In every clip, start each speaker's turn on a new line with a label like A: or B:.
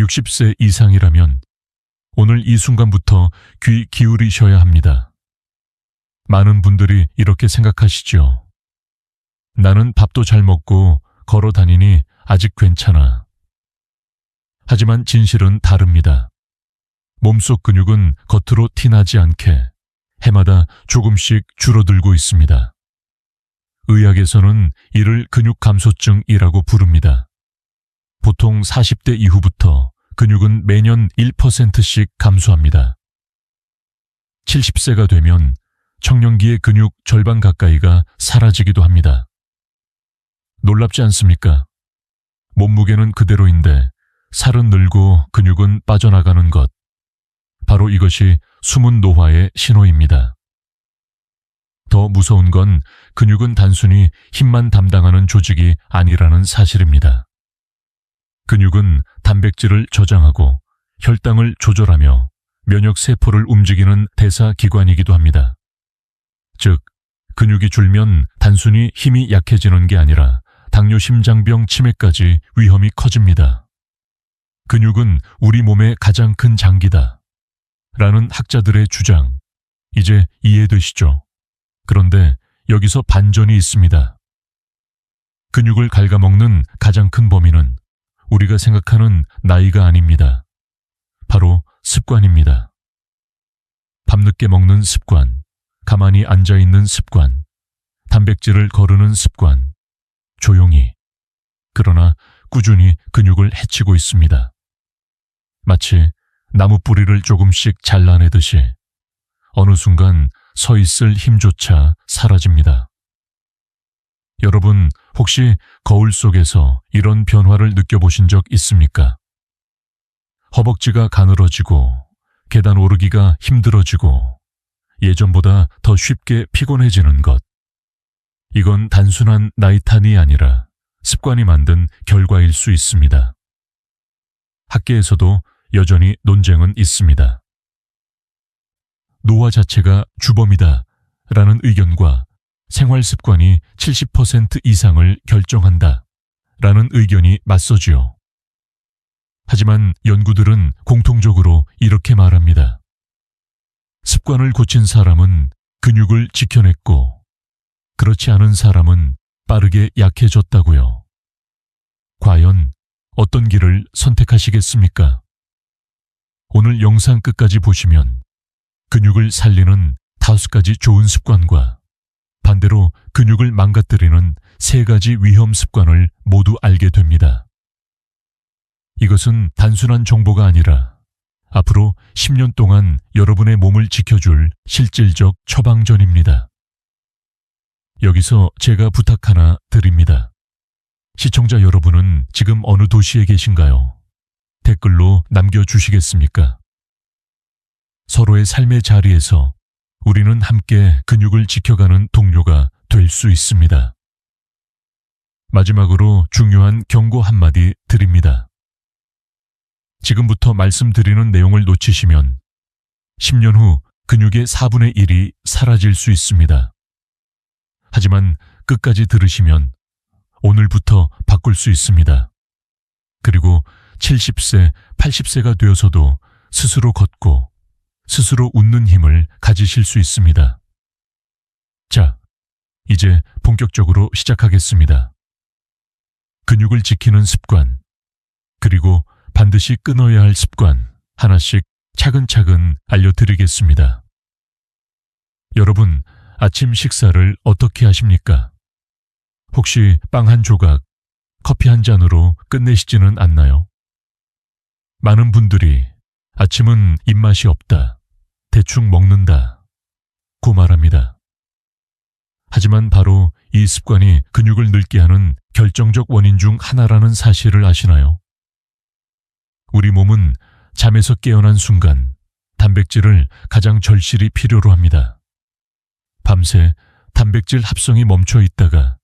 A: 60세 이상이라면 오늘 이 순간부터 귀 기울이셔야 합니다. 많은 분들이 이렇게 생각하시죠. 나는 밥도 잘 먹고 걸어 다니니 아직 괜찮아. 하지만 진실은 다릅니다. 몸속 근육은 겉으로 티나지 않게 해마다 조금씩 줄어들고 있습니다. 의학에서는 이를 근육 감소증이라고 부릅니다. 보통 40대 이후부터 근육은 매년 1%씩 감소합니다. 70세가 되면 청년기의 근육 절반 가까이가 사라지기도 합니다. 놀랍지 않습니까? 몸무게는 그대로인데 살은 늘고 근육은 빠져나가는 것. 바로 이것이 숨은 노화의 신호입니다. 더 무서운 건 근육은 단순히 힘만 담당하는 조직이 아니라는 사실입니다. 근육은 단백질을 저장하고 혈당을 조절하며 면역세포를 움직이는 대사기관이기도 합니다. 즉, 근육이 줄면 단순히 힘이 약해지는 게 아니라 당뇨 심장병 치매까지 위험이 커집니다. 근육은 우리 몸의 가장 큰 장기다. 라는 학자들의 주장, 이제 이해되시죠? 그런데 여기서 반전이 있습니다. 근육을 갉아먹는 가장 큰 범인은 우리가 생각하는 나이가 아닙니다. 바로 습관입니다. 밤늦게 먹는 습관, 가만히 앉아있는 습관, 단백질을 거르는 습관, 조용히, 그러나 꾸준히 근육을 해치고 있습니다. 마치 나무 뿌리를 조금씩 잘라내듯이 어느 순간 서 있을 힘조차 사라집니다. 여러분, 혹시 거울 속에서 이런 변화를 느껴보신 적 있습니까? 허벅지가 가늘어지고 계단 오르기가 힘들어지고 예전보다 더 쉽게 피곤해지는 것. 이건 단순한 나이 탓이 아니라 습관이 만든 결과일 수 있습니다. 학계에서도 여전히 논쟁은 있습니다. 노화 자체가 주범이다 라는 의견과 생활 습관이 70% 이상을 결정한다 라는 의견이 맞서지요. 하지만 연구들은 공통적으로 이렇게 말합니다. 습관을 고친 사람은 근육을 지켜냈고 그렇지 않은 사람은 빠르게 약해졌다고요. 과연 어떤 길을 선택하시겠습니까? 오늘 영상 끝까지 보시면 근육을 살리는 5가지 좋은 습관과 반대로 근육을 망가뜨리는 3가지 위험 습관을 모두 알게 됩니다. 이것은 단순한 정보가 아니라 앞으로 10년 동안 여러분의 몸을 지켜줄 실질적 처방전입니다. 여기서 제가 부탁 하나 드립니다. 시청자 여러분은 지금 어느 도시에 계신가요? 댓글로 남겨주시겠습니까? 서로의 삶의 자리에서 우리는 함께 근육을 지켜가는 동료가 될 수 있습니다. 마지막으로 중요한 경고 한마디 드립니다. 지금부터 말씀드리는 내용을 놓치시면 10년 후 근육의 4분의 1이 사라질 수 있습니다. 하지만 끝까지 들으시면 오늘부터 바꿀 수 있습니다. 그리고 70세, 80세가 되어서도 스스로 걷고 스스로 웃는 힘을 가지실 수 있습니다. 자, 이제 본격적으로 시작하겠습니다. 근육을 지키는 습관, 그리고 반드시 끊어야 할 습관 하나씩 차근차근 알려드리겠습니다. 여러분, 아침 식사를 어떻게 하십니까? 혹시 빵 한 조각, 커피 한 잔으로 끝내시지는 않나요? 많은 분들이 아침은 입맛이 없다, 대충 먹는다 고 말합니다. 하지만 바로 이 습관이 근육을 늙게 하는 결정적 원인 중 하나라는 사실을 아시나요? 우리 몸은 잠에서 깨어난 순간 단백질을 가장 절실히 필요로 합니다. 밤새 단백질 합성이 멈춰 있다가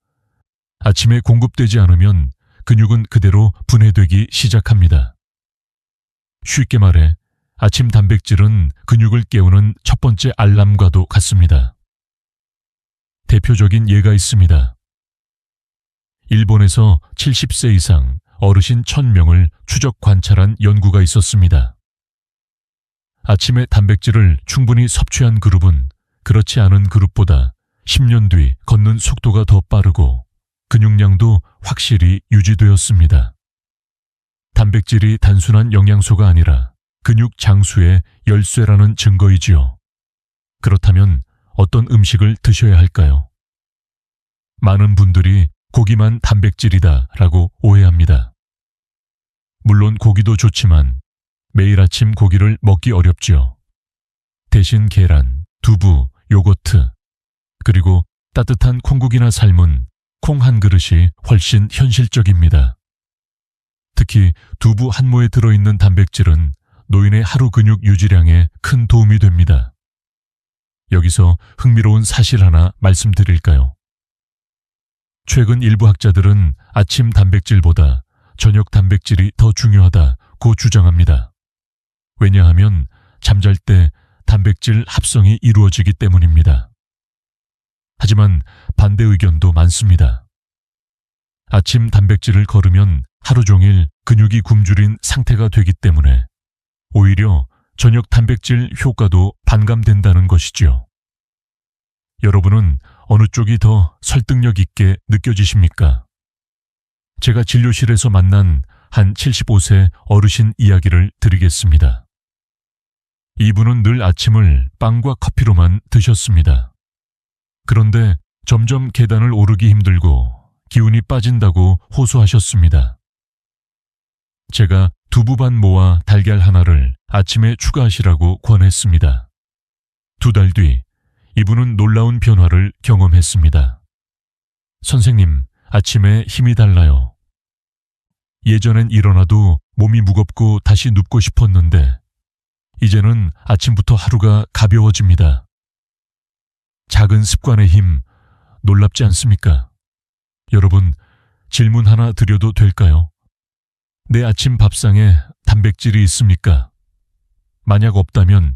A: 아침에 공급되지 않으면 근육은 그대로 분해되기 시작합니다. 쉽게 말해 아침 단백질은 근육을 깨우는 첫 번째 알람과도 같습니다. 대표적인 예가 있습니다. 일본에서 70세 이상 어르신 1000명을 추적 관찰한 연구가 있었습니다. 아침에 단백질을 충분히 섭취한 그룹은 그렇지 않은 그룹보다 10년 뒤 걷는 속도가 더 빠르고 근육량도 확실히 유지되었습니다. 단백질이 단순한 영양소가 아니라 근육 장수의 열쇠라는 증거이지요. 그렇다면 어떤 음식을 드셔야 할까요? 많은 분들이 고기만 단백질이다 라고 오해합니다. 물론 고기도 좋지만 매일 아침 고기를 먹기 어렵지요. 대신 계란, 두부, 요거트, 그리고 따뜻한 콩국이나 삶은 콩 한 그릇이 훨씬 현실적입니다. 특히 두부 한 모에 들어있는 단백질은 노인의 하루 근육 유지량에 큰 도움이 됩니다. 여기서 흥미로운 사실 하나 말씀드릴까요? 최근 일부 학자들은 아침 단백질보다 저녁 단백질이 더 중요하다고 주장합니다. 왜냐하면 잠잘 때 단백질 합성이 이루어지기 때문입니다. 하지만 반대 의견도 많습니다. 아침 단백질을 거르면 하루 종일 근육이 굶주린 상태가 되기 때문에 오히려 저녁 단백질 효과도 반감된다는 것이지요. 여러분은 어느 쪽이 더 설득력 있게 느껴지십니까? 제가 진료실에서 만난 한 75세 어르신 이야기를 드리겠습니다. 이분은 늘 아침을 빵과 커피로만 드셨습니다. 그런데 점점 계단을 오르기 힘들고 기운이 빠진다고 호소하셨습니다. 제가 두부 반 모와 달걀 하나를 아침에 추가하시라고 권했습니다. 2달 뒤 이분은 놀라운 변화를 경험했습니다. 선생님, 아침에 힘이 달라요. 예전엔 일어나도 몸이 무겁고 다시 눕고 싶었는데 이제는 아침부터 하루가 가벼워집니다. 작은 습관의 힘, 놀랍지 않습니까? 여러분, 질문 하나 드려도 될까요? 내 아침 밥상에 단백질이 있습니까? 만약 없다면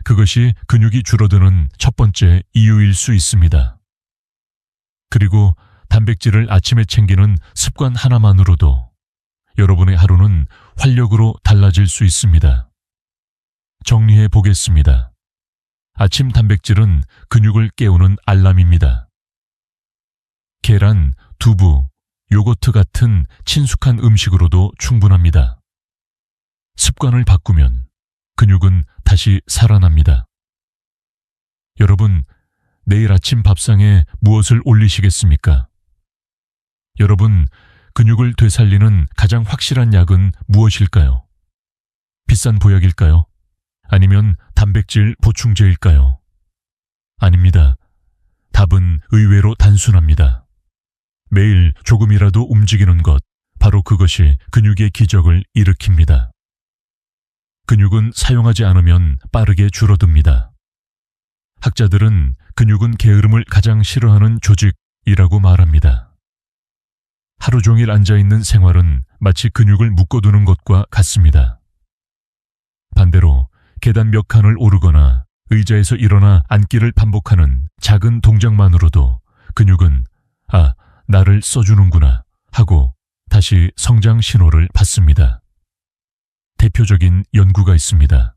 A: 그것이 근육이 줄어드는 첫 번째 이유일 수 있습니다. 그리고 단백질을 아침에 챙기는 습관 하나만으로도 여러분의 하루는 활력으로 달라질 수 있습니다. 정리해 보겠습니다. 아침 단백질은 근육을 깨우는 알람입니다. 계란, 두부, 요거트 같은 친숙한 음식으로도 충분합니다. 습관을 바꾸면 근육은 다시 살아납니다. 여러분, 내일 아침 밥상에 무엇을 올리시겠습니까? 여러분, 근육을 되살리는 가장 확실한 약은 무엇일까요? 비싼 보약일까요? 아니면 단백질 보충제일까요? 아닙니다. 답은 의외로 단순합니다. 매일 조금이라도 움직이는 것, 바로 그것이 근육의 기적을 일으킵니다. 근육은 사용하지 않으면 빠르게 줄어듭니다. 학자들은 근육은 게으름을 가장 싫어하는 조직이라고 말합니다. 하루 종일 앉아있는 생활은 마치 근육을 묶어두는 것과 같습니다. 반대로 계단 몇 칸을 오르거나 의자에서 일어나 앉기를 반복하는 작은 동작만으로도 근육은 나를 써주는구나 하고 다시 성장 신호를 받습니다. 대표적인 연구가 있습니다.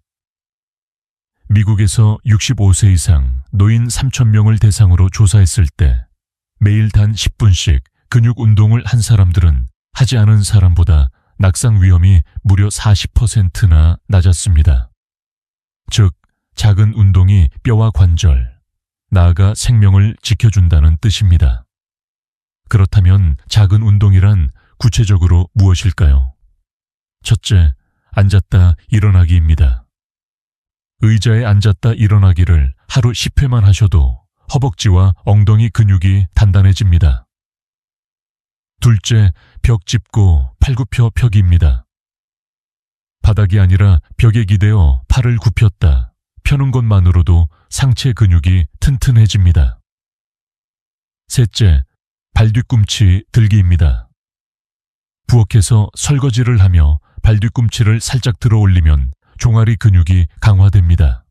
A: 미국에서 65세 이상 노인 3,000명을 대상으로 조사했을 때 매일 단 10분씩 근육 운동을 한 사람들은 하지 않은 사람보다 낙상 위험이 무려 40%나 낮았습니다. 즉, 작은 운동이 뼈와 관절, 나아가 생명을 지켜준다는 뜻입니다. 그렇다면 작은 운동이란 구체적으로 무엇일까요? 첫째, 앉았다 일어나기입니다. 의자에 앉았다 일어나기를 하루 10회만 하셔도 허벅지와 엉덩이 근육이 단단해집니다. 둘째, 벽 짚고 팔굽혀 펴기입니다. 바닥이 아니라 벽에 기대어 팔을 굽혔다 펴는 것만으로도 상체 근육이 튼튼해집니다. 셋째, 발뒤꿈치 들기입니다. 부엌에서 설거지를 하며 발뒤꿈치를 살짝 들어 올리면 종아리 근육이 강화됩니다.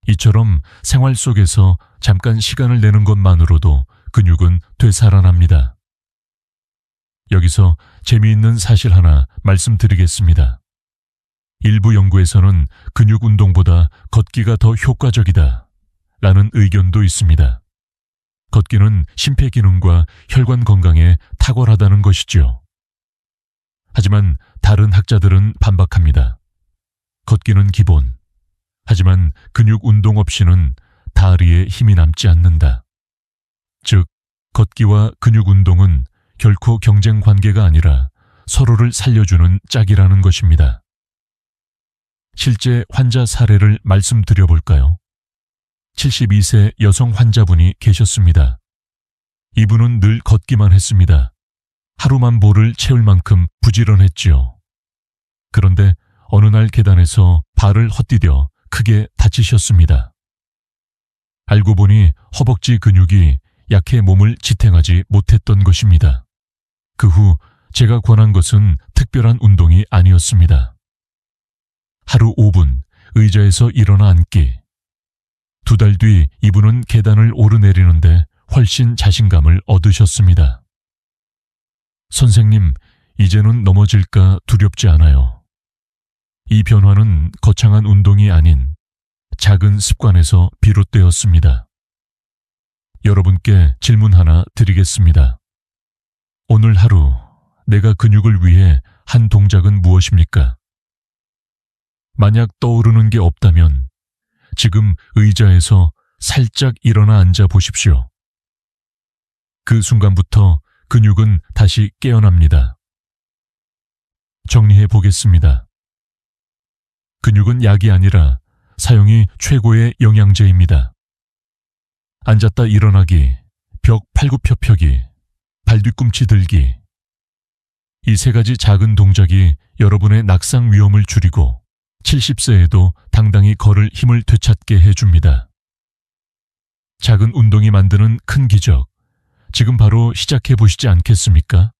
A: 이처럼 생활 속에서 잠깐 시간을 내는 것만으로도 근육은 되살아납니다. 여기서 재미있는 사실 하나 말씀드리겠습니다. 일부 연구에서는 근육 운동보다 걷기가 더 효과적이다 라는 의견도 있습니다. 걷기는 심폐기능과 혈관 건강에 탁월하다는 것이죠. 하지만 다른 학자들은 반박합니다. 걷기는 기본. 하지만 근육 운동 없이는 다리에 힘이 남지 않는다. 즉, 걷기와 근육 운동은 결코 경쟁 관계가 아니라 서로를 살려주는 짝이라는 것입니다. 실제 환자 사례를 말씀드려 볼까요? 72세 여성 환자분이 계셨습니다. 이분은 늘 걷기만 했습니다. 하루만 볼을 채울 만큼 부지런했지요. 그런데 어느 날 계단에서 발을 헛디뎌 크게 다치셨습니다. 알고 보니 허벅지 근육이 약해 몸을 지탱하지 못했던 것입니다. 그 후 제가 권한 것은 특별한 운동이 아니었습니다. 하루 5분 의자에서 일어나 앉기. 2달 뒤 이분은 계단을 오르내리는데 훨씬 자신감을 얻으셨습니다. 선생님, 이제는 넘어질까 두렵지 않아요. 이 변화는 거창한 운동이 아닌 작은 습관에서 비롯되었습니다. 여러분께 질문 하나 드리겠습니다. 오늘 하루 내가 근육을 위해 한 동작은 무엇입니까? 만약 떠오르는 게 없다면 지금 의자에서 살짝 일어나 앉아 보십시오. 그 순간부터 근육은 다시 깨어납니다. 정리해 보겠습니다. 근육은 약이 아니라 사용이 최고의 영양제입니다. 앉았다 일어나기, 벽 팔굽혀펴기, 발 뒤꿈치 들기. 이 3가지 작은 동작이 여러분의 낙상 위험을 줄이고 70세에도 당당히 걸을 힘을 되찾게 해줍니다. 작은 운동이 만드는 큰 기적, 지금 바로 시작해 보시지 않겠습니까?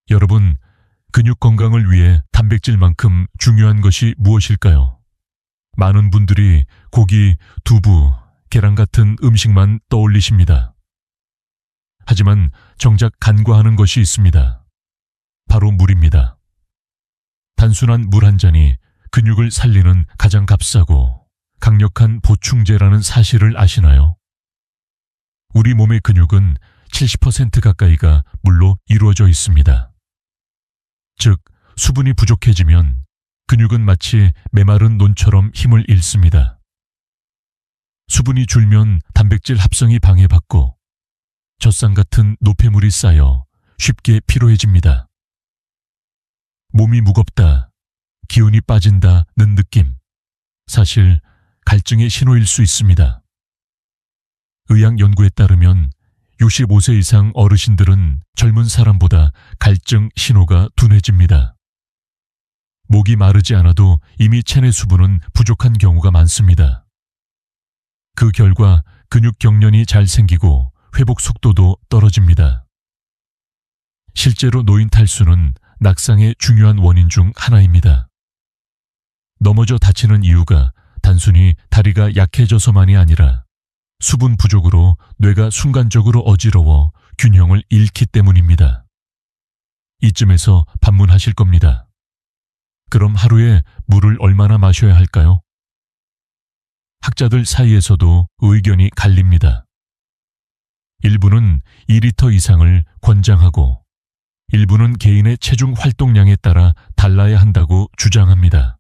A: 여러분, 근육 건강을 위해 단백질만큼 중요한 것이 무엇일까요? 많은 분들이 고기, 두부, 계란 같은 음식만 떠올리십니다. 하지만 정작 간과하는 것이 있습니다. 바로 물입니다. 단순한 물 한 잔이 근육을 살리는 가장 값싸고 강력한 보충제라는 사실을 아시나요? 우리 몸의 근육은 70% 가까이가 물로 이루어져 있습니다. 즉, 수분이 부족해지면 근육은 마치 메마른 논처럼 힘을 잃습니다. 수분이 줄면 단백질 합성이 방해받고 젖산 같은 노폐물이 쌓여 쉽게 피로해집니다. 몸이 무겁다, 기운이 빠진다는 느낌, 사실 갈증의 신호일 수 있습니다. 의학 연구에 따르면 65세 이상 어르신들은 젊은 사람보다 갈증 신호가 둔해집니다. 목이 마르지 않아도 이미 체내 수분은 부족한 경우가 많습니다. 그 결과 근육 경련이 잘 생기고 회복 속도도 떨어집니다. 실제로 노인 탈수는 낙상의 중요한 원인 중 하나입니다. 넘어져 다치는 이유가 단순히 다리가 약해져서만이 아니라 수분 부족으로 뇌가 순간적으로 어지러워 균형을 잃기 때문입니다. 이쯤에서 반문하실 겁니다. 그럼 하루에 물을 얼마나 마셔야 할까요? 학자들 사이에서도 의견이 갈립니다. 일부는 2리터 이상을 권장하고 일부는 개인의 체중 활동량에 따라 달라야 한다고 주장합니다.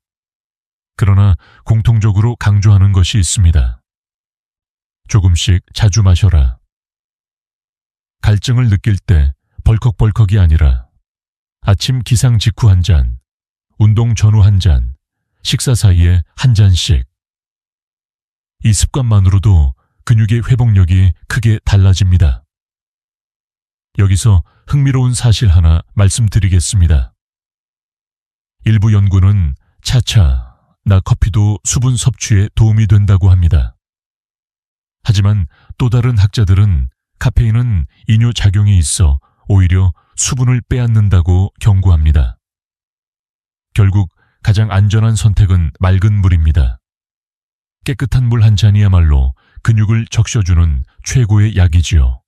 A: 그러나 공통적으로 강조하는 것이 있습니다. 조금씩 자주 마셔라. 갈증을 느낄 때 벌컥벌컥이 아니라 아침 기상 직후 한 잔, 운동 전후 한 잔, 식사 사이에 한 잔씩. 이 습관만으로도 근육의 회복력이 크게 달라집니다. 여기서 흥미로운 사실 하나 말씀드리겠습니다. 일부 연구는 차차 나 커피도 수분 섭취에 도움이 된다고 합니다. 하지만 또 다른 학자들은 카페인은 이뇨작용이 있어 오히려 수분을 빼앗는다고 경고합니다. 결국 가장 안전한 선택은 맑은 물입니다. 깨끗한 물 한 잔이야말로 근육을 적셔주는 최고의 약이지요.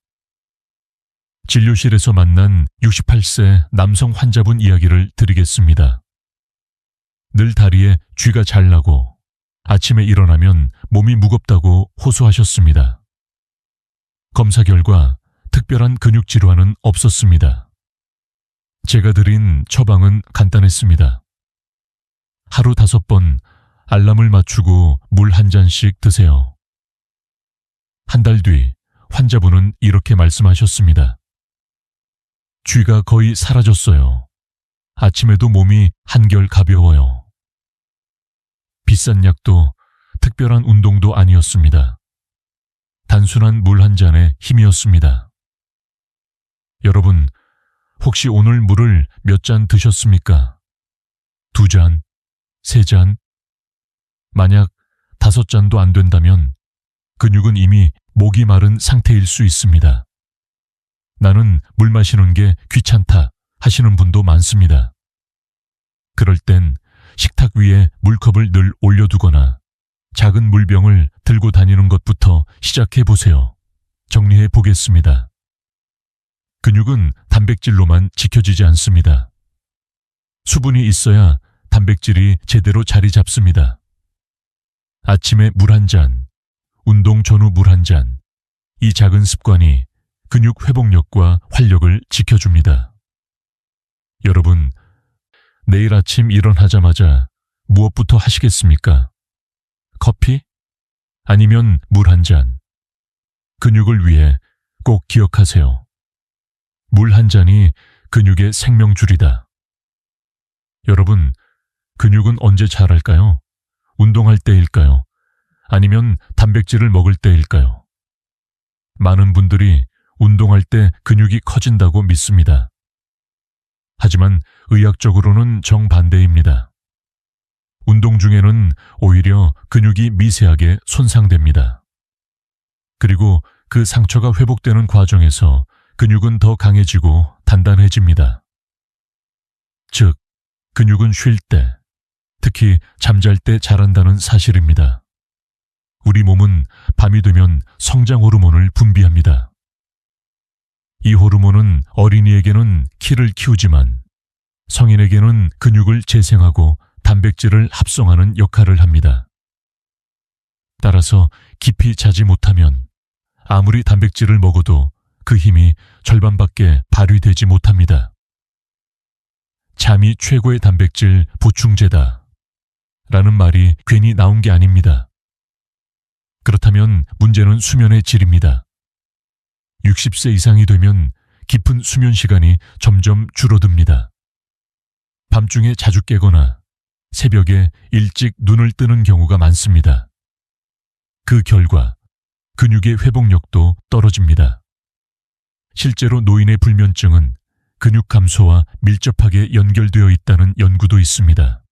A: 진료실에서 만난 68세 남성 환자분 이야기를 드리겠습니다. 늘 다리에 쥐가 잘 나고 아침에 일어나면 몸이 무겁다고 호소하셨습니다. 검사 결과 특별한 근육 질환은 없었습니다. 제가 드린 처방은 간단했습니다. 하루 5번 알람을 맞추고 물 한 잔씩 드세요. 한 달 뒤 환자분은 이렇게 말씀하셨습니다. 쥐가 거의 사라졌어요. 아침에도 몸이 한결 가벼워요. 비싼 약도 특별한 운동도 아니었습니다. 단순한 물 한 잔의 힘이었습니다. 여러분, 혹시 오늘 물을 몇 잔 드셨습니까? 2잔, 3잔? 만약 5잔도 안 된다면 근육은 이미 목이 마른 상태일 수 있습니다. 나는 물 마시는 게 귀찮다 하시는 분도 많습니다. 그럴 땐 식탁 위에 물컵을 늘 올려두거나 작은 물병을 들고 다니는 것부터 시작해 보세요. 정리해 보겠습니다. 근육은 단백질로만 지켜지지 않습니다. 수분이 있어야 단백질이 제대로 자리 잡습니다. 아침에 물 한 잔, 운동 전후 물 한 잔, 이 작은 습관이 근육 회복력과 활력을 지켜줍니다. 여러분, 내일 아침 일어나자마자 무엇부터 하시겠습니까? 커피? 아니면 물 한 잔? 근육을 위해 꼭 기억하세요. 물 한 잔이 근육의 생명줄이다. 여러분, 근육은 언제 자랄까요? 운동할 때일까요? 아니면 단백질을 먹을 때일까요? 많은 분들이 운동할 때 근육이 커진다고 믿습니다. 하지만 의학적으로는 정반대입니다. 운동 중에는 오히려 근육이 미세하게 손상됩니다. 그리고 그 상처가 회복되는 과정에서 근육은 더 강해지고 단단해집니다. 즉, 근육은 쉴 때, 특히 잠잘 때 자란다는 사실입니다. 우리 몸은 밤이 되면 성장 호르몬을 분비합니다. 이 호르몬은 어린이에게는 키를 키우지만 성인에게는 근육을 재생하고 단백질을 합성하는 역할을 합니다. 따라서 깊이 자지 못하면 아무리 단백질을 먹어도 그 힘이 절반밖에 발휘되지 못합니다. 잠이 최고의 단백질 보충제다 라는 말이 괜히 나온 게 아닙니다. 그렇다면 문제는 수면의 질입니다. 60세 이상이 되면 깊은 수면 시간이 점점 줄어듭니다. 밤중에 자주 깨거나 새벽에 일찍 눈을 뜨는 경우가 많습니다. 그 결과 근육의 회복력도 떨어집니다. 실제로 노인의 불면증은 근육 감소와 밀접하게 연결되어 있다는 연구도 있습니다.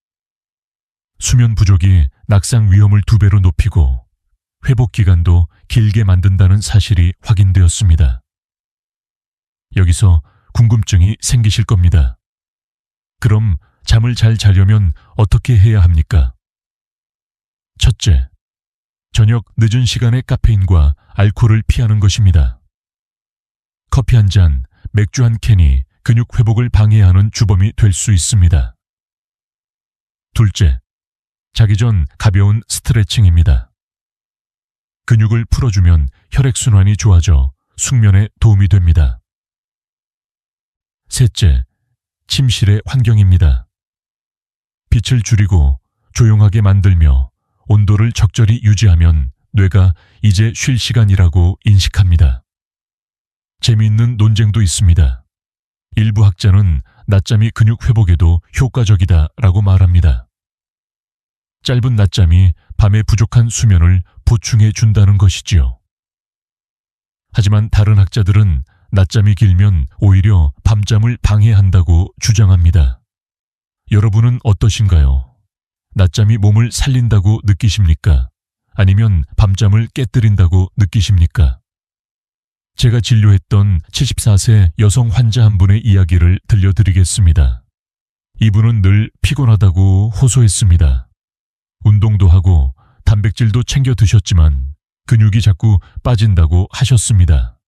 A: 수면 부족이 낙상 위험을 2배로 높이고 회복 기간도 길게 만든다는 사실이 확인되었습니다. 여기서 궁금증이 생기실 겁니다. 그럼 잠을 잘 자려면 어떻게 해야 합니까? 첫째, 저녁 늦은 시간에 카페인과 알코올을 피하는 것입니다. 커피 한 잔, 맥주 한 캔이 근육 회복을 방해하는 주범이 될 수 있습니다. 둘째, 자기 전 가벼운 스트레칭입니다. 근육을 풀어주면 혈액순환이 좋아져 숙면에 도움이 됩니다. 셋째, 침실의 환경입니다. 빛을 줄이고 조용하게 만들며 온도를 적절히 유지하면 뇌가 이제 쉴 시간이라고 인식합니다. 재미있는 논쟁도 있습니다. 일부 학자는 낮잠이 근육 회복에도 효과적이다라고 말합니다. 짧은 낮잠이 밤에 부족한 수면을 보충해 준다는 것이지요. 하지만 다른 학자들은 낮잠이 길면 오히려 밤잠을 방해한다고 주장합니다. 여러분은 어떠신가요? 낮잠이 몸을 살린다고 느끼십니까? 아니면 밤잠을 깨뜨린다고 느끼십니까? 제가 진료했던 74세 여성 환자 한 분의 이야기를 들려드리겠습니다. 이분은 늘 피곤하다고 호소했습니다. 운동도 하고 단백질도 챙겨 드셨지만 근육이 자꾸 빠진다고 하셨습니다.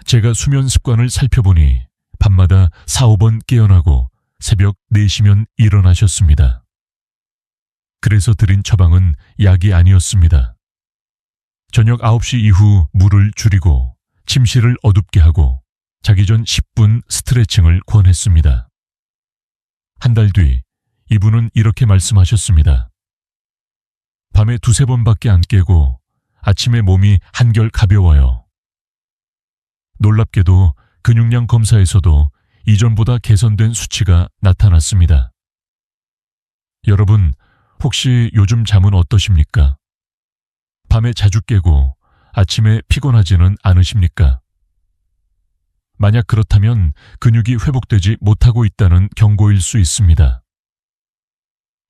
A: 제가 수면 습관을 살펴보니 밤마다 4, 5번 깨어나고 새벽 4시면 일어나셨습니다. 그래서 드린 처방은 약이 아니었습니다. 저녁 9시 이후 물을 줄이고 침실을 어둡게 하고 자기 전 10분 스트레칭을 권했습니다. 한 달 뒤 이분은 이렇게 말씀하셨습니다. 밤에 2, 3번밖에 안 깨고 아침에 몸이 한결 가벼워요. 놀랍게도 근육량 검사에서도 이전보다 개선된 수치가 나타났습니다. 여러분, 혹시 요즘 잠은 어떠십니까? 밤에 자주 깨고 아침에 피곤하지는 않으십니까? 만약 그렇다면 근육이 회복되지 못하고 있다는 경고일 수 있습니다.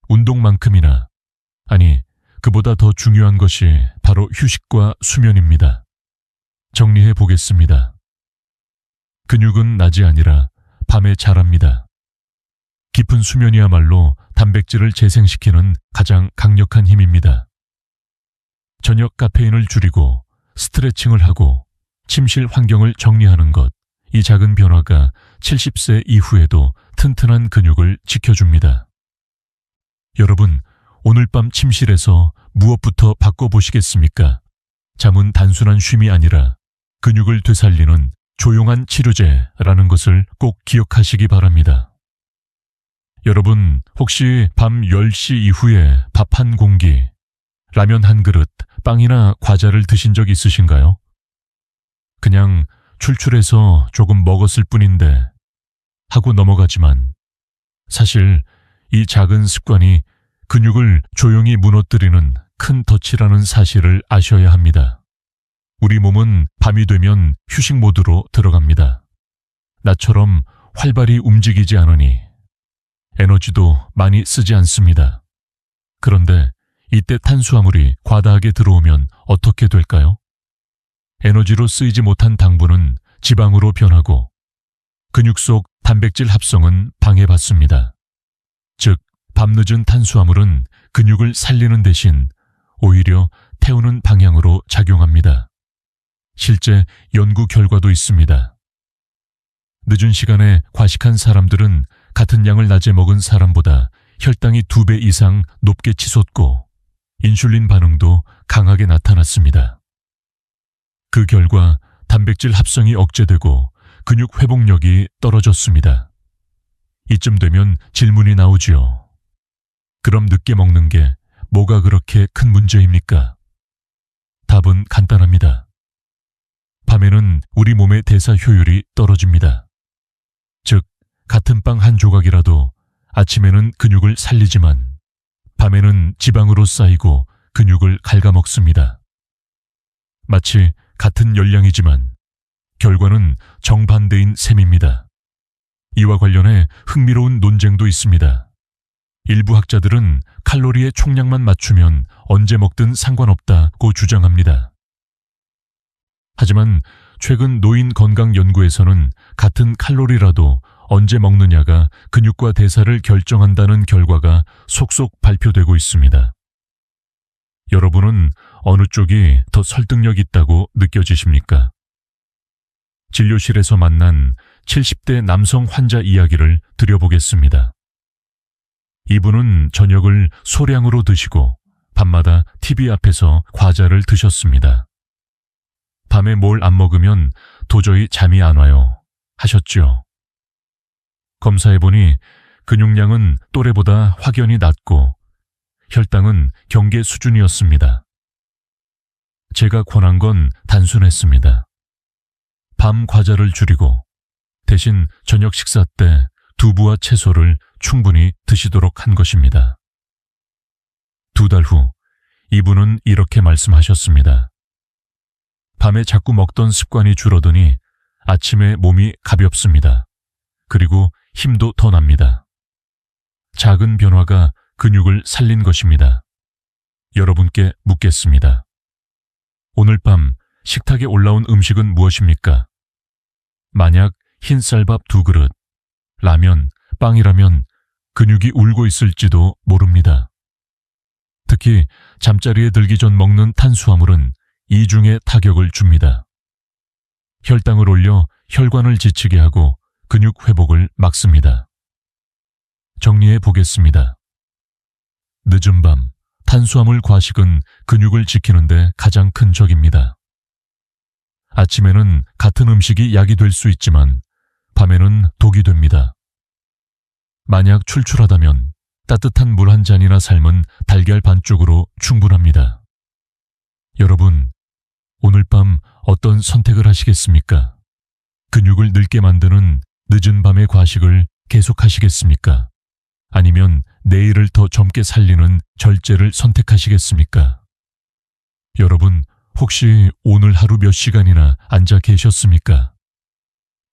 A: 운동만큼이나, 아니, 그보다 더 중요한 것이 바로 휴식과 수면입니다. 정리해 보겠습니다. 근육은 낮이 아니라 밤에 자랍니다. 깊은 수면이야말로 단백질을 재생시키는 가장 강력한 힘입니다. 저녁 카페인을 줄이고 스트레칭을 하고 침실 환경을 정리하는 것, 이 작은 변화가 70세 이후에도 튼튼한 근육을 지켜줍니다. 여러분, 오늘 밤 침실에서 무엇부터 바꿔보시겠습니까? 잠은 단순한 쉼이 아니라 근육을 되살리는 조용한 치료제라는 것을 꼭 기억하시기 바랍니다. 여러분, 혹시 밤 10시 이후에 밥 한 공기, 라면 한 그릇, 빵이나 과자를 드신 적 있으신가요? 그냥 출출해서 조금 먹었을 뿐인데 하고 넘어가지만 사실 이 작은 습관이 근육을 조용히 무너뜨리는 큰 덫이라는 사실을 아셔야 합니다. 우리 몸은 밤이 되면 휴식 모드로 들어갑니다. 나처럼 활발히 움직이지 않으니 에너지도 많이 쓰지 않습니다. 그런데 이때 탄수화물이 과다하게 들어오면 어떻게 될까요? 에너지로 쓰이지 못한 당분은 지방으로 변하고 근육 속 단백질 합성은 방해받습니다. 즉, 밤늦은 탄수화물은 근육을 살리는 대신 오히려 태우는 방향으로 작용합니다. 실제 연구 결과도 있습니다. 늦은 시간에 과식한 사람들은 같은 양을 낮에 먹은 사람보다 혈당이 2배 이상 높게 치솟고 인슐린 반응도 강하게 나타났습니다. 그 결과 단백질 합성이 억제되고 근육 회복력이 떨어졌습니다. 이쯤 되면 질문이 나오지요. 그럼 늦게 먹는 게 뭐가 그렇게 큰 문제입니까? 답은 간단합니다. 밤에는 우리 몸의 대사 효율이 떨어집니다. 즉, 같은 빵 한 조각이라도 아침에는 근육을 살리지만 밤에는 지방으로 쌓이고 근육을 갉아먹습니다. 마치 같은 열량이지만 결과는 정반대인 셈입니다. 이와 관련해 흥미로운 논쟁도 있습니다. 일부 학자들은 칼로리의 총량만 맞추면 언제 먹든 상관없다고 주장합니다. 하지만 최근 노인 건강 연구에서는 같은 칼로리라도 언제 먹느냐가 근육과 대사를 결정한다는 결과가 속속 발표되고 있습니다. 여러분은 어느 쪽이 더 설득력 있다고 느껴지십니까? 진료실에서 만난 70대 남성 환자 이야기를 드려보겠습니다. 이분은 저녁을 소량으로 드시고 밤마다 TV 앞에서 과자를 드셨습니다. 밤에 뭘 안 먹으면 도저히 잠이 안 와요 하셨죠. 검사해보니 근육량은 또래보다 확연히 낮고 혈당은 경계 수준이었습니다. 제가 권한 건 단순했습니다. 밤 과자를 줄이고 대신 저녁 식사 때 두부와 채소를 충분히 드시도록 한 것입니다. 2달 후 이분은 이렇게 말씀하셨습니다. 밤에 자꾸 먹던 습관이 줄어드니 아침에 몸이 가볍습니다. 그리고 힘도 더 납니다. 작은 변화가 근육을 살린 것입니다. 여러분께 묻겠습니다. 오늘 밤 식탁에 올라온 음식은 무엇입니까? 만약 흰쌀밥 2그릇, 라면, 빵이라면 근육이 울고 있을지도 모릅니다. 특히 잠자리에 들기 전 먹는 탄수화물은 이중의 타격을 줍니다. 혈당을 올려 혈관을 지치게 하고 근육 회복을 막습니다. 정리해 보겠습니다. 늦은 밤, 탄수화물 과식은 근육을 지키는데 가장 큰 적입니다. 아침에는 같은 음식이 약이 될 수 있지만 밤에는 독이 됩니다. 만약 출출하다면 따뜻한 물 한 잔이나 삶은 달걀 반쪽으로 충분합니다. 여러분, 오늘 밤 어떤 선택을 하시겠습니까? 근육을 늙게 만드는 늦은 밤의 과식을 계속하시겠습니까? 아니면 내일을 더 젊게 살리는 절제를 선택하시겠습니까? 여러분, 혹시 오늘 하루 몇 시간이나 앉아 계셨습니까?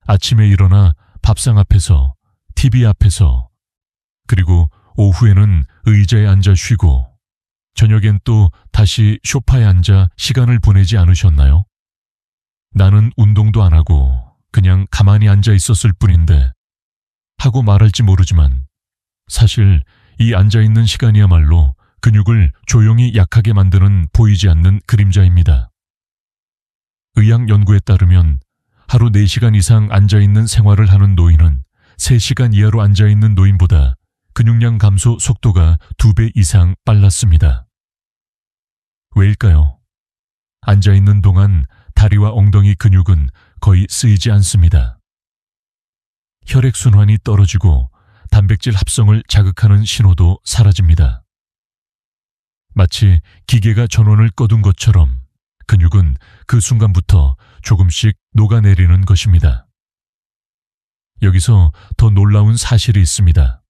A: 아침에 일어나 밥상 앞에서, TV 앞에서, 그리고 오후에는 의자에 앉아 쉬고, 저녁엔 또 다시 소파에 앉아 시간을 보내지 않으셨나요? 나는 운동도 안 하고 그냥 가만히 앉아 있었을 뿐인데 하고 말할지 모르지만 사실 이 앉아있는 시간이야말로 근육을 조용히 약하게 만드는 보이지 않는 그림자입니다. 의학 연구에 따르면 하루 4시간 이상 앉아있는 생활을 하는 노인은 3시간 이하로 앉아있는 노인보다 근육량 감소 속도가 2배 이상 빨랐습니다. 왜일까요? 앉아있는 동안 다리와 엉덩이 근육은 거의 쓰이지 않습니다. 혈액순환이 떨어지고 단백질 합성을 자극하는 신호도 사라집니다. 마치 기계가 전원을 꺼둔 것처럼 근육은 그 순간부터 조금씩 녹아내리는 것입니다. 여기서 더 놀라운 사실이 있습니다.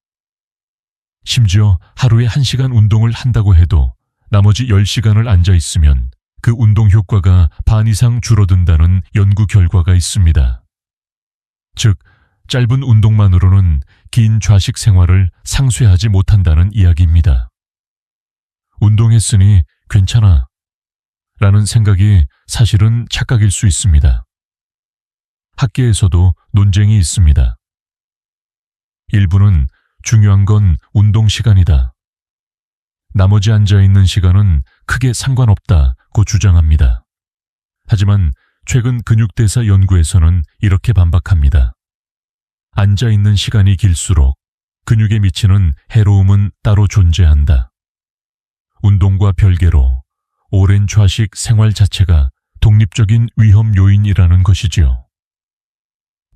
A: 심지어 하루에 1시간 운동을 한다고 해도 나머지 10시간을 앉아 있으면 그 운동 효과가 반 이상 줄어든다는 연구 결과가 있습니다. 즉, 짧은 운동만으로는 긴 좌식 생활을 상쇄하지 못한다는 이야기입니다. 운동했으니 괜찮아 라는 생각이 사실은 착각일 수 있습니다. 학계에서도 논쟁이 있습니다. 일부는 중요한 건 운동 시간이다. 나머지 앉아있는 시간은 크게 상관없다고 주장합니다. 하지만 최근 근육대사 연구에서는 이렇게 반박합니다. 앉아있는 시간이 길수록 근육에 미치는 해로움은 따로 존재한다. 운동과 별개로 오랜 좌식 생활 자체가 독립적인 위험 요인이라는 것이지요.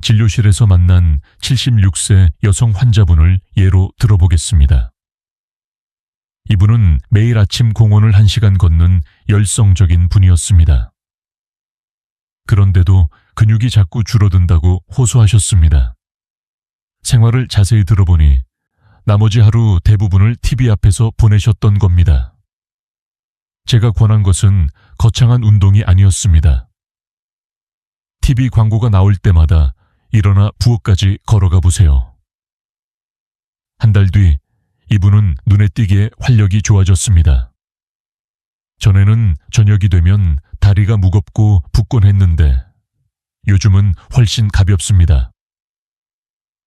A: 진료실에서 만난 76세 여성 환자분을 예로 들어보겠습니다. 이분은 매일 아침 공원을 1시간 걷는 열성적인 분이었습니다. 그런데도 근육이 자꾸 줄어든다고 호소하셨습니다. 생활을 자세히 들어보니 나머지 하루 대부분을 TV 앞에서 보내셨던 겁니다. 제가 권한 것은 거창한 운동이 아니었습니다. TV 광고가 나올 때마다 일어나 부엌까지 걸어가 보세요. 한 달 뒤 이분은 눈에 띄게 활력이 좋아졌습니다. 전에는 저녁이 되면 다리가 무겁고 붓곤 했는데 요즘은 훨씬 가볍습니다.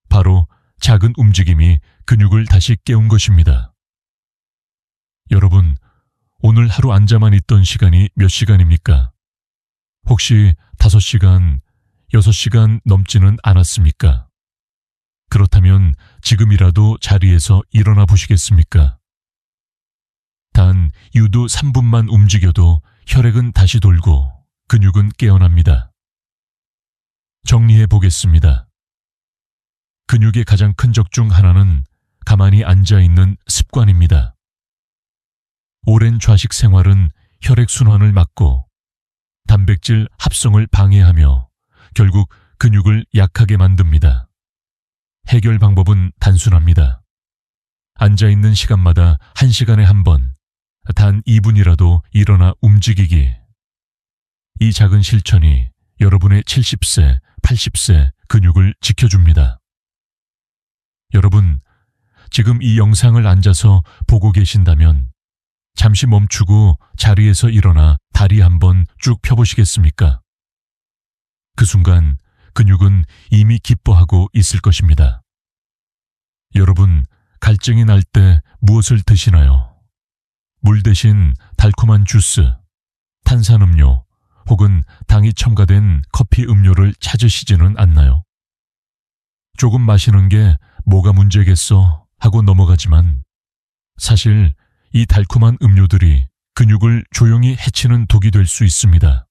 A: 바로 작은 움직임이 근육을 다시 깨운 것입니다. 여러분, 오늘 하루 앉아만 있던 시간이 몇 시간입니까? 혹시 5시간, 6시간 넘지는 않았습니까? 그렇다면 지금이라도 자리에서 일어나 보시겠습니까? 단 유도 3분만 움직여도 혈액은 다시 돌고 근육은 깨어납니다. 정리해 보겠습니다. 근육의 가장 큰 적 중 하나는 가만히 앉아있는 습관입니다. 오랜 좌식 생활은 혈액순환을 막고 단백질 합성을 방해하며 결국 근육을 약하게 만듭니다. 해결 방법은 단순합니다. 앉아있는 시간마다 1시간에 한 번, 단 2분이라도 일어나 움직이기. 이 작은 실천이 여러분의 70세, 80세 근육을 지켜줍니다. 여러분, 지금 이 영상을 앉아서 보고 계신다면 잠시 멈추고 자리에서 일어나 다리 한번 쭉 펴보시겠습니까? 그 순간 근육은 이미 기뻐하고 있을 것입니다. 여러분, 갈증이 날 때 무엇을 드시나요? 물 대신 달콤한 주스, 탄산음료 혹은 당이 첨가된 커피 음료를 찾으시지는 않나요? 조금 마시는 게 뭐가 문제겠어 하고 넘어가지만 사실 이 달콤한 음료들이 근육을 조용히 해치는 독이 될 수 있습니다.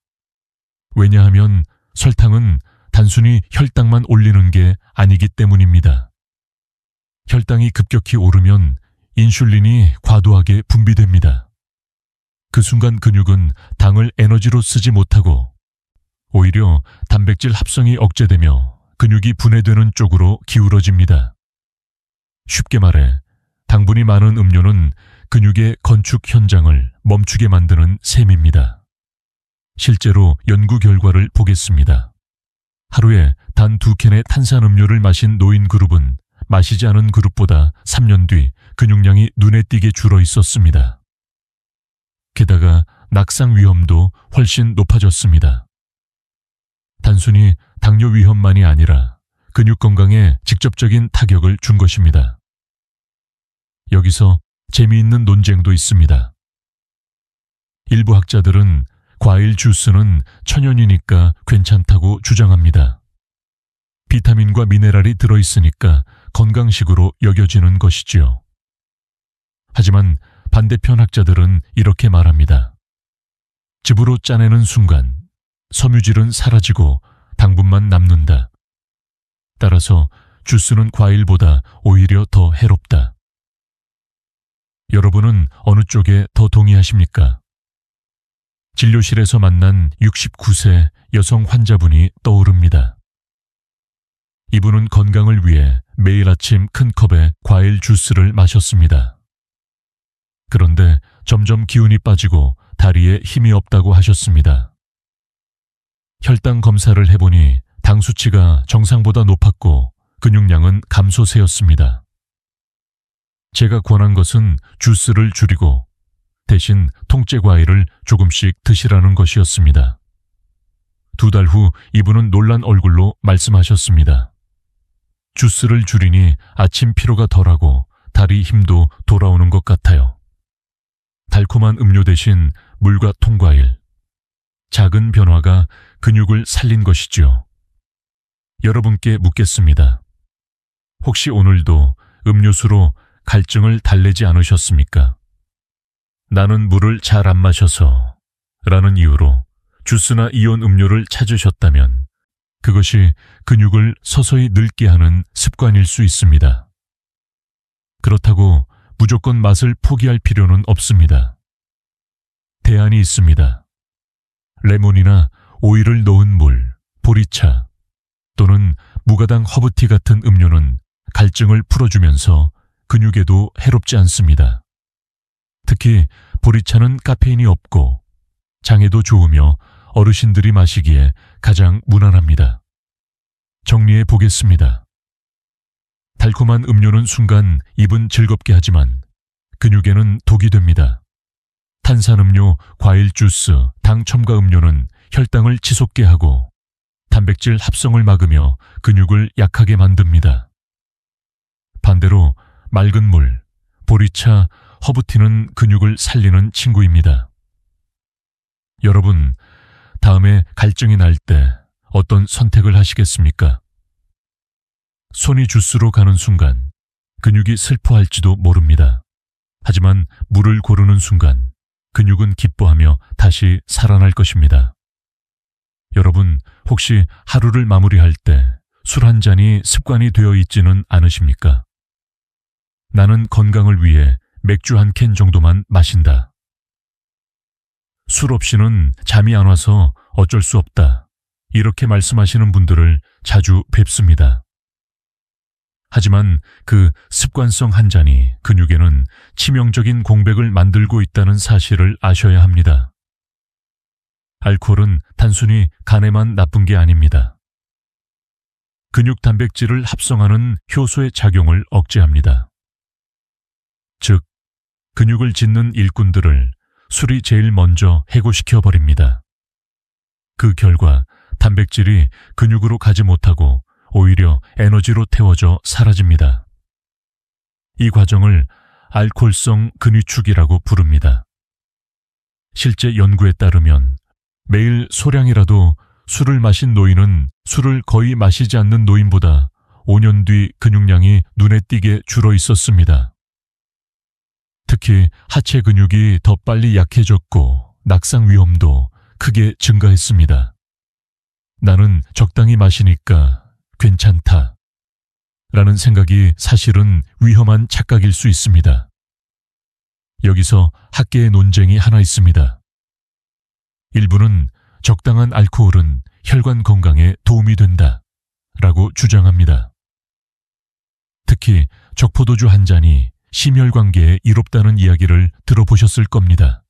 A: 왜냐하면 설탕은 단순히 혈당만 올리는 게 아니기 때문입니다. 혈당이 급격히 오르면 인슐린이 과도하게 분비됩니다. 그 순간 근육은 당을 에너지로 쓰지 못하고 오히려 단백질 합성이 억제되며 근육이 분해되는 쪽으로 기울어집니다. 쉽게 말해 당분이 많은 음료는 근육의 건축 현장을 멈추게 만드는 셈입니다. 실제로 연구 결과를 보겠습니다. 하루에 단 2캔의 탄산음료를 마신 노인 그룹은 마시지 않은 그룹보다 3년 뒤 근육량이 눈에 띄게 줄어 있었습니다. 게다가 낙상 위험도 훨씬 높아졌습니다. 단순히 당뇨 위험만이 아니라 근육 건강에 직접적인 타격을 준 것입니다. 여기서 재미있는 논쟁도 있습니다. 일부 학자들은 과일 주스는 천연이니까 괜찮다고 주장합니다. 비타민과 미네랄이 들어있으니까 건강식으로 여겨지는 것이지요. 하지만 반대편 학자들은 이렇게 말합니다. 즙으로 짜내는 순간 섬유질은 사라지고 당분만 남는다. 따라서 주스는 과일보다 오히려 더 해롭다. 여러분은 어느 쪽에 더 동의하십니까? 진료실에서 만난 69세 여성 환자분이 떠오릅니다. 이분은 건강을 위해 매일 아침 큰 컵에 과일 주스를 마셨습니다. 그런데 점점 기운이 빠지고 다리에 힘이 없다고 하셨습니다. 혈당 검사를 해보니 당 수치가 정상보다 높았고 근육량은 감소세였습니다. 제가 권한 것은 주스를 줄이고 대신 통째 과일을 조금씩 드시라는 것이었습니다. 2달 후 이분은 놀란 얼굴로 말씀하셨습니다. 주스를 줄이니 아침 피로가 덜하고 다리 힘도 돌아오는 것 같아요. 달콤한 음료 대신 물과 통과일. 작은 변화가 근육을 살린 것이지요. 여러분께 묻겠습니다. 혹시 오늘도 음료수로 갈증을 달래지 않으셨습니까? 나는 물을 잘 안 마셔서 라는 이유로 주스나 이온 음료를 찾으셨다면 그것이 근육을 서서히 늙게 하는 습관일 수 있습니다. 그렇다고 무조건 맛을 포기할 필요는 없습니다. 대안이 있습니다. 레몬이나 오일을 넣은 물, 보리차 또는 무가당 허브티 같은 음료는 갈증을 풀어주면서 근육에도 해롭지 않습니다. 특히 보리차는 카페인이 없고 장에도 좋으며 어르신들이 마시기에 가장 무난합니다. 정리해 보겠습니다. 달콤한 음료는 순간 입은 즐겁게 하지만 근육에는 독이 됩니다. 탄산음료, 과일 주스, 당 첨가 음료는 혈당을 치솟게 하고 단백질 합성을 막으며 근육을 약하게 만듭니다. 반대로 맑은 물, 보리차, 허브티는 근육을 살리는 친구입니다. 여러분, 다음에 갈증이 날 때 어떤 선택을 하시겠습니까? 손이 주스로 가는 순간 근육이 슬퍼할지도 모릅니다. 하지만 물을 고르는 순간 근육은 기뻐하며 다시 살아날 것입니다. 여러분, 혹시 하루를 마무리할 때 술 한 잔이 습관이 되어 있지는 않으십니까? 나는 건강을 위해 맥주 한 캔 정도만 마신다. 술 없이는 잠이 안 와서 어쩔 수 없다. 이렇게 말씀하시는 분들을 자주 뵙습니다. 하지만 그 습관성 한 잔이 근육에는 치명적인 공백을 만들고 있다는 사실을 아셔야 합니다. 알코올은 단순히 간에만 나쁜 게 아닙니다. 근육 단백질을 합성하는 효소의 작용을 억제합니다. 즉, 근육을 짓는 일꾼들을 술이 제일 먼저 해고시켜 버립니다. 그 결과 단백질이 근육으로 가지 못하고 오히려 에너지로 태워져 사라집니다. 이 과정을 알코올성 근위축이라고 부릅니다. 실제 연구에 따르면 매일 소량이라도 술을 마신 노인은 술을 거의 마시지 않는 노인보다 5년 뒤 근육량이 눈에 띄게 줄어 있었습니다. 특히 하체 근육이 더 빨리 약해졌고 낙상 위험도 크게 증가했습니다. 나는 적당히 마시니까 괜찮다 라는 생각이 사실은 위험한 착각일 수 있습니다. 여기서 학계의 논쟁이 하나 있습니다. 일부는 적당한 알코올은 혈관 건강에 도움이 된다 라고 주장합니다. 특히 적포도주 한 잔이 심혈관계에 이롭다는 이야기를 들어보셨을 겁니다.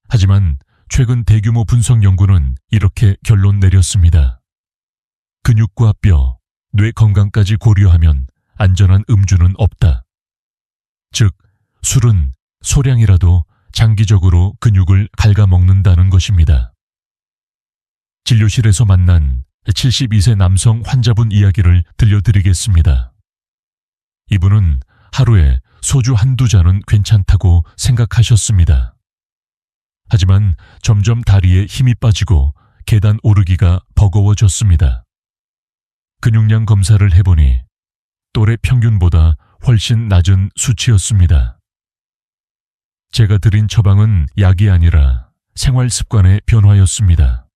A: 하지만 최근 대규모 분석 연구는 이렇게 결론 내렸습니다. 근육과 뼈, 뇌 건강까지 고려하면 안전한 음주는 없다. 즉, 술은 소량이라도 장기적으로 근육을 갉아먹는다는 것입니다. 진료실에서 만난 72세 남성 환자분 이야기를 들려드리겠습니다. 이분은 하루에 소주 한두 잔은 괜찮다고 생각하셨습니다. 하지만 점점 다리에 힘이 빠지고 계단 오르기가 버거워졌습니다. 근육량 검사를 해보니 또래 평균보다 훨씬 낮은 수치였습니다. 제가 드린 처방은 약이 아니라 생활 습관의 변화였습니다.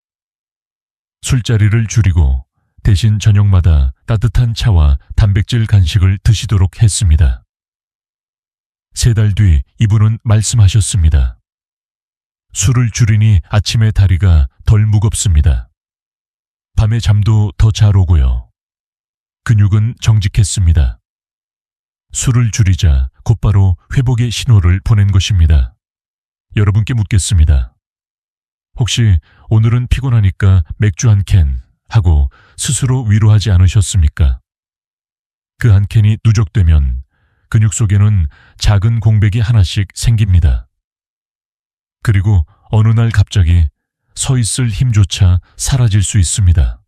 A: 술자리를 줄이고 대신 저녁마다 따뜻한 차와 단백질 간식을 드시도록 했습니다. 3달 뒤 이분은 말씀하셨습니다. 술을 줄이니 아침에 다리가 덜 무겁습니다. 밤에 잠도 더 잘 오고요. 근육은 정직했습니다. 술을 줄이자 곧바로 회복의 신호를 보낸 것입니다. 여러분께 묻겠습니다. 혹시 오늘은 피곤하니까 맥주 한 캔 하고 스스로 위로하지 않으셨습니까? 그 한 캔이 누적되면 근육 속에는 작은 공백이 하나씩 생깁니다. 그리고 어느 날 갑자기 서 있을 힘조차 사라질 수 있습니다.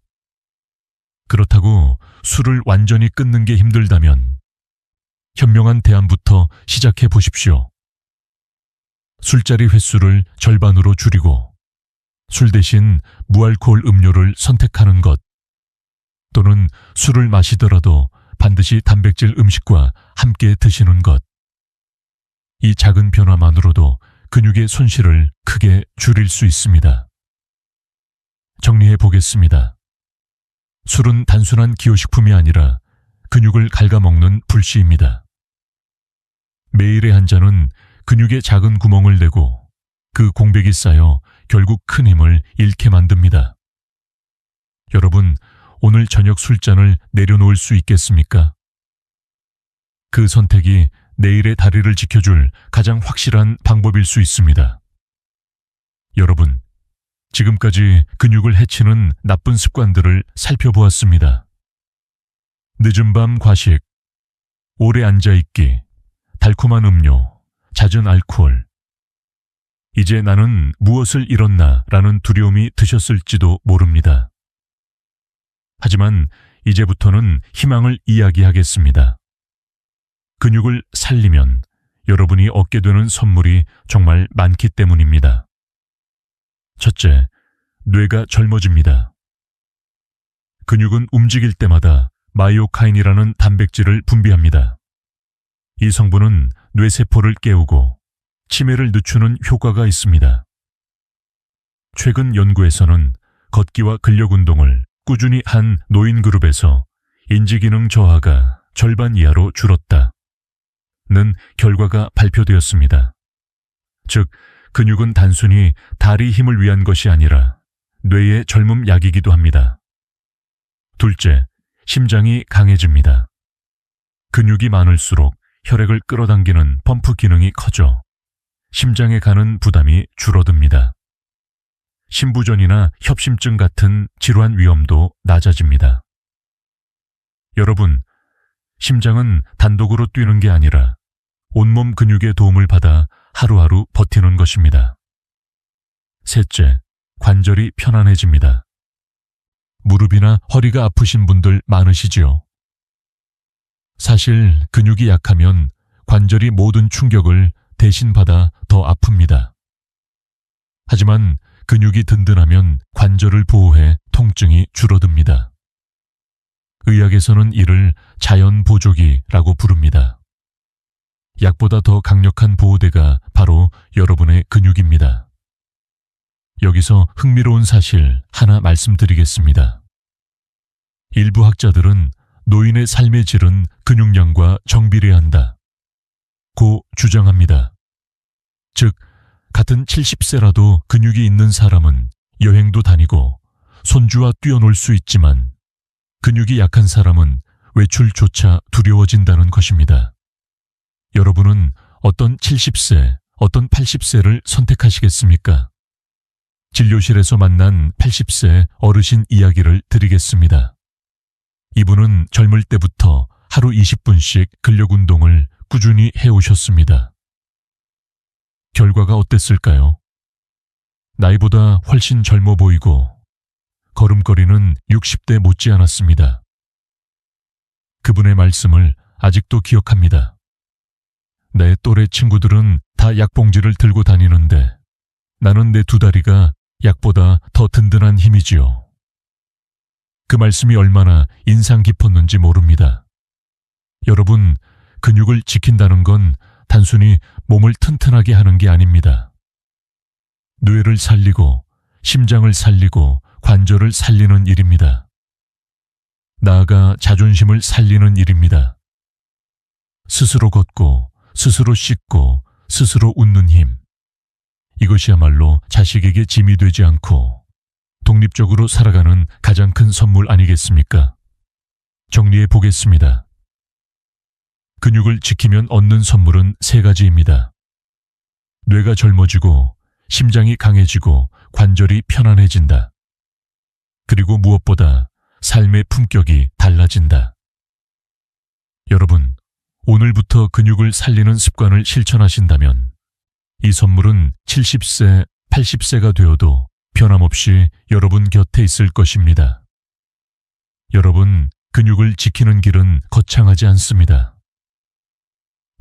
A: 그렇다고 술을 완전히 끊는 게 힘들다면 현명한 대안부터 시작해 보십시오. 술자리 횟수를 절반으로 줄이고 술 대신 무알코올 음료를 선택하는 것, 또는 술을 마시더라도 반드시 단백질 음식과 함께 드시는 것. 이 작은 변화만으로도 근육의 손실을 크게 줄일 수 있습니다. 정리해 보겠습니다. 술은 단순한 기호식품이 아니라 근육을 갉아먹는 불씨입니다. 매일의 한 잔은 근육에 작은 구멍을 내고 그 공백이 쌓여 결국 큰 힘을 잃게 만듭니다. 여러분, 오늘 저녁 술잔을 내려놓을 수 있겠습니까? 그 선택이 내일의 다리를 지켜줄 가장 확실한 방법일 수 있습니다. 여러분, 지금까지 근육을 해치는 나쁜 습관들을 살펴보았습니다. 늦은 밤 과식, 오래 앉아있기, 달콤한 음료, 잦은 알코올. 이제 나는 무엇을 잃었나 라는 두려움이 드셨을지도 모릅니다. 하지만 이제부터는 희망을 이야기하겠습니다. 근육을 살리면 여러분이 얻게 되는 선물이 정말 많기 때문입니다. 첫째, 뇌가 젊어집니다. 근육은 움직일 때마다 마이오카인이라는 단백질을 분비합니다. 이 성분은 뇌세포를 깨우고 치매를 늦추는 효과가 있습니다. 최근 연구에서는 걷기와 근력 운동을 꾸준히 한 노인 그룹에서 인지기능 저하가 절반 이하로 줄었다는 결과가 발표되었습니다. 즉, 근육은 단순히 다리 힘을 위한 것이 아니라 뇌의 젊음 약이기도 합니다. 둘째, 심장이 강해집니다. 근육이 많을수록 혈액을 끌어당기는 펌프 기능이 커져 심장에 가는 부담이 줄어듭니다. 심부전이나 협심증 같은 질환 위험도 낮아집니다. 여러분, 심장은 단독으로 뛰는 게 아니라 온몸 근육의 도움을 받아 하루하루 버티는 것입니다. 셋째, 관절이 편안해집니다. 무릎이나 허리가 아프신 분들 많으시지요? 사실 근육이 약하면 관절이 모든 충격을 대신 받아 더 아픕니다. 하지만 근육이 든든하면 관절을 보호해 통증이 줄어듭니다. 의학에서는 이를 자연 보조기라고 부릅니다. 약보다 더 강력한 보호대가 바로 여러분의 근육입니다. 여기서 흥미로운 사실 하나 말씀드리겠습니다. 일부 학자들은 노인의 삶의 질은 근육량과 정비례한다 고 주장합니다. 즉, 같은 70세라도 근육이 있는 사람은 여행도 다니고 손주와 뛰어놀 수 있지만 근육이 약한 사람은 외출조차 두려워진다는 것입니다. 여러분은 어떤 70세, 어떤 80세를 선택하시겠습니까? 진료실에서 만난 80세 어르신 이야기를 드리겠습니다. 이분은 젊을 때부터 하루 20분씩 근력 운동을 꾸준히 해오셨습니다. 결과가 어땠을까요? 나이보다 훨씬 젊어 보이고 걸음걸이는 60대 못지않았습니다. 그분의 말씀을 아직도 기억합니다. 내 또래 친구들은 다 약봉지를 들고 다니는데 나는 내 두 다리가 약보다 더 든든한 힘이지요. 그 말씀이 얼마나 인상 깊었는지 모릅니다. 여러분, 근육을 지킨다는 건 단순히 몸을 튼튼하게 하는 게 아닙니다. 뇌를 살리고 심장을 살리고 관절을 살리는 일입니다. 나아가 자존심을 살리는 일입니다. 스스로 걷고 스스로 씻고 스스로 웃는 힘. 이것이야말로 자식에게 짐이 되지 않고 독립적으로 살아가는 가장 큰 선물 아니겠습니까? 정리해 보겠습니다. 근육을 지키면 얻는 선물은 3가지입니다. 뇌가 젊어지고 심장이 강해지고 관절이 편안해진다. 그리고 무엇보다 삶의 품격이 달라진다. 여러분, 오늘부터 근육을 살리는 습관을 실천하신다면 이 선물은 70세, 80세가 되어도 변함없이 여러분 곁에 있을 것입니다. 여러분, 근육을 지키는 길은 거창하지 않습니다.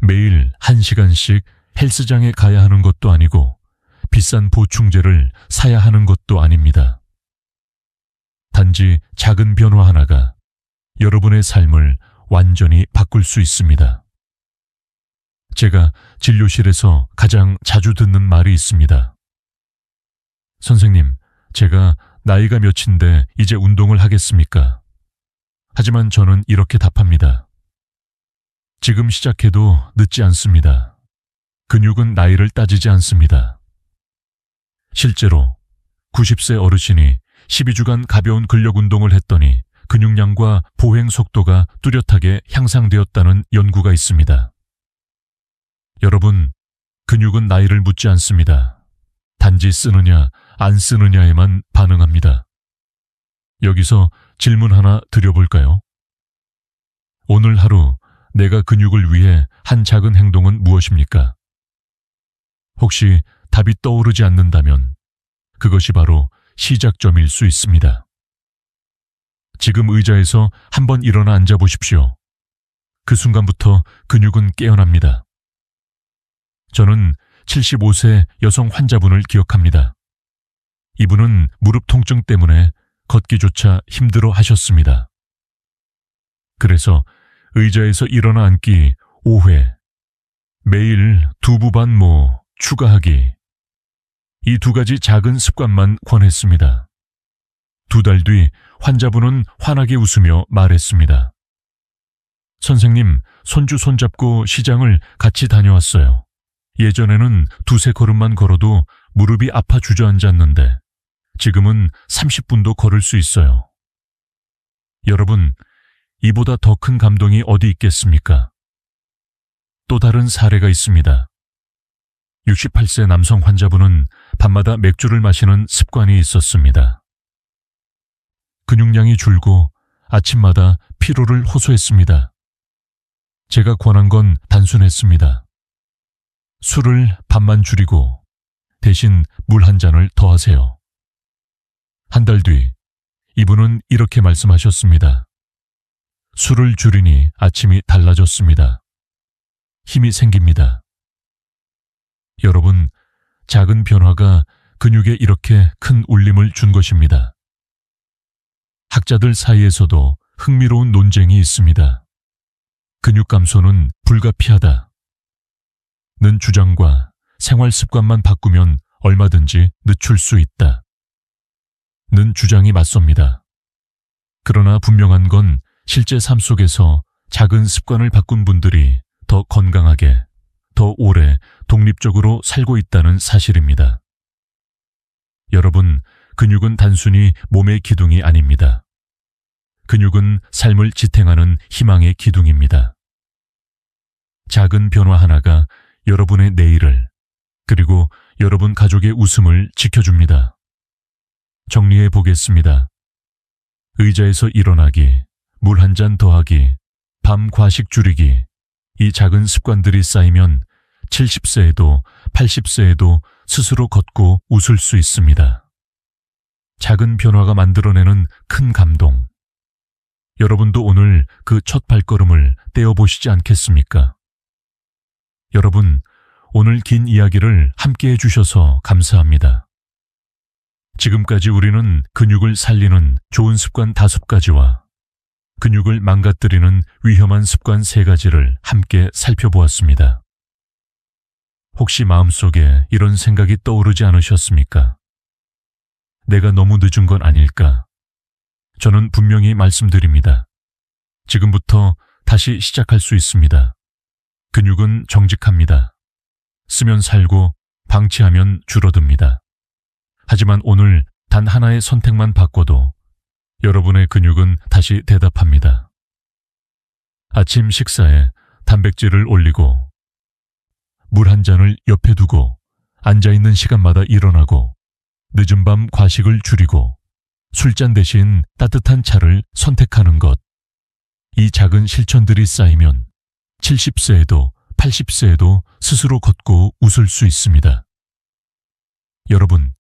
A: 매일 1시간씩 헬스장에 가야 하는 것도 아니고 비싼 보충제를 사야 하는 것도 아닙니다. 단지 작은 변화 하나가 여러분의 삶을 완전히 바꿀 수 있습니다. 제가 진료실에서 가장 자주 듣는 말이 있습니다. 선생님, 제가 나이가 몇인데 이제 운동을 하겠습니까? 하지만 저는 이렇게 답합니다. 지금 시작해도 늦지 않습니다. 근육은 나이를 따지지 않습니다. 실제로 90세 어르신이 12주간 가벼운 근력 운동을 했더니 근육량과 보행 속도가 뚜렷하게 향상되었다는 연구가 있습니다. 여러분, 근육은 나이를 묻지 않습니다. 단지 쓰느냐 안 쓰느냐에만 반응합니다. 여기서 질문 하나 드려볼까요? 오늘 하루 내가 근육을 위해 한 작은 행동은 무엇입니까? 혹시 답이 떠오르지 않는다면 그것이 바로 시작점일 수 있습니다. 지금 의자에서 한번 일어나 앉아 보십시오. 그 순간부터 근육은 깨어납니다. 저는 75세 여성 환자분을 기억합니다. 이분은 무릎 통증 때문에 걷기조차 힘들어 하셨습니다. 그래서 의자에서 일어나 앉기 5회, 매일 두부 반모 추가하기, 이 2가지 작은 습관만 권했습니다. 2달 뒤 환자분은 환하게 웃으며 말했습니다. 선생님, 손주 손잡고 시장을 같이 다녀왔어요. 예전에는 2-3걸음만 걸어도 무릎이 아파 주저앉았는데 지금은 30분도 걸을 수 있어요. 여러분, 이보다 더 큰 감동이 어디 있겠습니까? 또 다른 사례가 있습니다. 68세 남성 환자분은 밤마다 맥주를 마시는 습관이 있었습니다. 근육량이 줄고 아침마다 피로를 호소했습니다. 제가 권한 건 단순했습니다. 술을 반만 줄이고 대신 물 1잔을 더하세요. 한 달 뒤 이분은 이렇게 말씀하셨습니다. 술을 줄이니 아침이 달라졌습니다. 힘이 생깁니다. 여러분, 작은 변화가 근육에 이렇게 큰 울림을 준 것입니다. 학자들 사이에서도 흥미로운 논쟁이 있습니다. 근육 감소는 불가피하다 는 주장과 생활 습관만 바꾸면 얼마든지 늦출 수 있다 는 주장이 맞섭니다. 그러나 분명한 건 실제 삶 속에서 작은 습관을 바꾼 분들이 더 건강하게, 더 오래 독립적으로 살고 있다는 사실입니다. 여러분, 근육은 단순히 몸의 기둥이 아닙니다. 근육은 삶을 지탱하는 희망의 기둥입니다. 작은 변화 하나가 여러분의 내일을, 그리고 여러분 가족의 웃음을 지켜줍니다. 정리해 보겠습니다. 의자에서 일어나기, 물 한 잔 더하기, 밤 과식 줄이기, 이 작은 습관들이 쌓이면 70세에도 80세에도 스스로 걷고 웃을 수 있습니다. 작은 변화가 만들어내는 큰 감동. 여러분도 오늘 그 첫 발걸음을 떼어보시지 않겠습니까? 여러분, 오늘 긴 이야기를 함께 해주셔서 감사합니다. 지금까지 우리는 근육을 살리는 좋은 습관 5가지와 근육을 망가뜨리는 위험한 습관 3가지를 함께 살펴보았습니다. 혹시 마음속에 이런 생각이 떠오르지 않으셨습니까? 내가 너무 늦은 건 아닐까? 저는 분명히 말씀드립니다. 지금부터 다시 시작할 수 있습니다. 근육은 정직합니다. 쓰면 살고 방치하면 줄어듭니다. 하지만 오늘 단 하나의 선택만 바꿔도 여러분의 근육은 다시 대답합니다. 아침 식사에 단백질을 올리고 물 한 잔을 옆에 두고 앉아있는 시간마다 일어나고 늦은 밤 과식을 줄이고 술잔 대신 따뜻한 차를 선택하는 것. 이 작은 실천들이 쌓이면 70세에도 80세에도 스스로 걷고 웃을 수 있습니다. 여러분,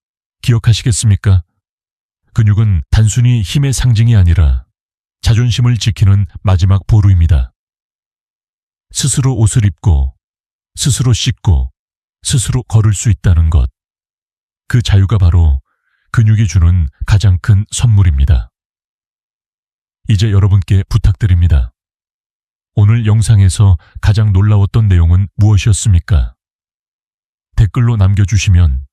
A: 기억하시겠습니까? 근육은 단순히 힘의 상징이 아니라 자존심을 지키는 마지막 보루입니다. 스스로 옷을 입고, 스스로 씻고, 스스로 걸을 수 있다는 것. 그 자유가 바로 근육이 주는 가장 큰 선물입니다. 이제 여러분께 부탁드립니다. 오늘 영상에서 가장 놀라웠던 내용은 무엇이었습니까? 댓글로 남겨주시면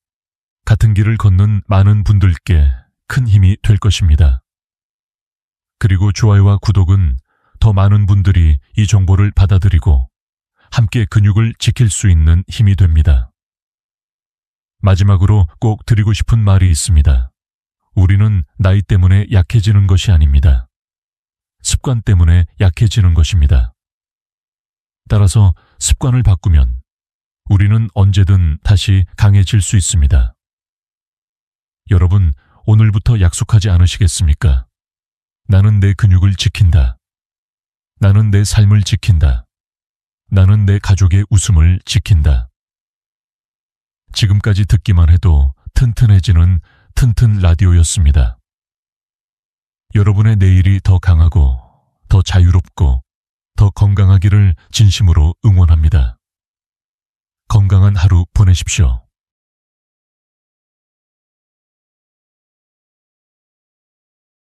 A: 같은 길을 걷는 많은 분들께 큰 힘이 될 것입니다. 그리고 좋아요와 구독은 더 많은 분들이 이 정보를 받아들이고 함께 근육을 지킬 수 있는 힘이 됩니다. 마지막으로 꼭 드리고 싶은 말이 있습니다. 우리는 나이 때문에 약해지는 것이 아닙니다. 습관 때문에 약해지는 것입니다. 따라서 습관을 바꾸면 우리는 언제든 다시 강해질 수 있습니다. 여러분, 오늘부터 약속하지 않으시겠습니까? 나는 내 근육을 지킨다. 나는 내 삶을 지킨다. 나는 내 가족의 웃음을 지킨다. 지금까지 듣기만 해도 튼튼해지는 튼튼 라디오였습니다. 여러분의 내일이 더 강하고 더 자유롭고 더 건강하기를 진심으로 응원합니다. 건강한 하루 보내십시오.